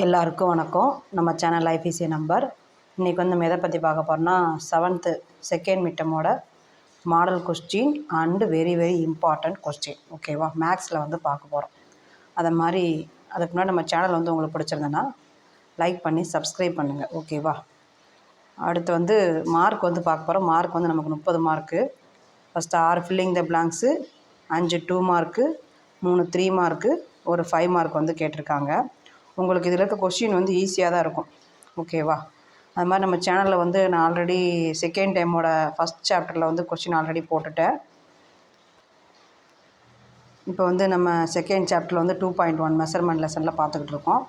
எல்லாருக்கும் வணக்கம். நம்ம சேனல் ஐபிசி நம்பர். இன்றைக்கி வந்து நம்ம எதை பற்றி பார்க்க போகிறோம்னா 7th செகண்ட் மிட்டமோட model question and very important question. ஓகேவா? மேக்ஸில் வந்து பார்க்க போகிறோம். அதுக்கு முன்னாடி நம்ம சேனல் வந்து உங்களுக்கு பிடிச்சிருந்தேன்னா லைக் பண்ணி சப்ஸ்கிரைப் பண்ணுங்கள். ஓகேவா? அடுத்து வந்து மார்க் வந்து பார்க்க போகிறோம். மார்க் வந்து நமக்கு 30 mark. First 6 filling the blanks, 5 2 mark, 3 3 mark, ஒரு 5 மார்க் வந்து கேட்டிருக்காங்க. உங்களுக்கு இதில் இருக்க கொஷின் வந்து ஈஸியாக தான் இருக்கும். ஓகேவா? அது மாதிரி நம்ம சேனலில் வந்து நான் ஆல்ரெடி செகண்ட் டைமோட ஃபஸ்ட் சாப்டரில் வந்து கொஷின் ஆல்ரெடி போட்டுட்டேன். இப்போ வந்து நம்ம செகண்ட் சாப்டரில் வந்து 2.1 மெஷர்மெண்ட் லெசனில் பார்த்துக்கிட்டு இருக்கோம்.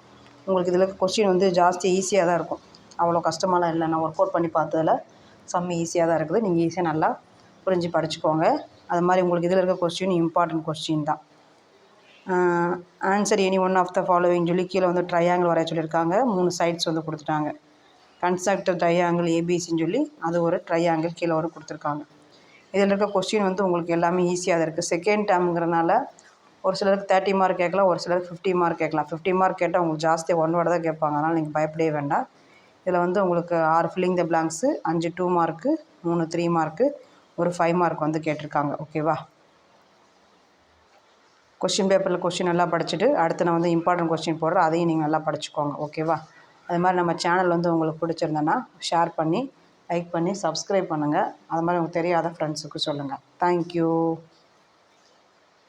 உங்களுக்கு இதில் இருக்க கொஷின் வந்து ஜாஸ்தி ஈஸியாக தான் இருக்கும். அவ்வளோ கஷ்டமாலாம் இல்லை. நான் ஒர்க் அவுட் பண்ணி பார்த்ததில் செம்ம ஈஸியாக தான் இருக்குது. நீங்கள் ஈஸியாக நல்லா புரிஞ்சு படிச்சுக்கோங்க. அது மாதிரி உங்களுக்கு இதில் இருக்க கொஸ்டின் இம்பார்ட்டன்ட் கொஸ்டின் தான். Answer any one of the following சொல்லி கீழே வந்து ட்ரையாங்கிள் வரைய சொல்லியிருக்காங்க. 3 சைட்ஸ் வந்து கொடுத்துட்டாங்க. கன்ஸ்ட்ரக்ட் ட்ரையாங்கிள் ஏபிசின்னு சொல்லி அது ஒரு ட்ரையாங்கிள் கீழே ஒரு கொடுத்துருக்காங்க. இதில் இருக்க கொஸ்டின் வந்து உங்களுக்கு எல்லாமே ஈஸியாக தான் இருக்குது. செகண்ட் டேர்முங்கிறனால ஒரு சிலருக்கு 30 மார்க் கேட்கலாம், ஒரு சிலருக்கு 50 மார்க் கேட்கலாம். 50 மார்க் கேட்டால் உங்களுக்கு ஜாஸ்தியாக 1 வேர்டு தான் கேட்பாங்க. அதனால் நீங்கள் பயப்படவே வேண்டாம். இதில் வந்து உங்களுக்கு 6 filling the blanks, 5 2 mark, 3 3 mark, ஒரு 5 மார்க் வந்து கேட்டிருக்காங்க. ஓகேவா? கொஷின் பேப்பரில் கொஷின் நல்லா படிச்சுட்டு அடுத்து நான் வந்து இம்பார்ட்டன்ட் கொஸ்டின் போடுறேன். அதையும் நீங்கள் நல்லா படிச்சுக்கோங்க. ஓகேவா? அது மாதிரி நம்ம சேனல் வந்து உங்களுக்கு பிடிச்சிருந்தேன்னா ஷேர் பண்ணி லைக் பண்ணி சப்ஸ்கிரைப் பண்ணுங்கள். அது மாதிரி உங்களுக்கு தெரியாத ஃப்ரெண்ட்ஸுக்கு சொல்லுங்கள். தேங்க்யூ.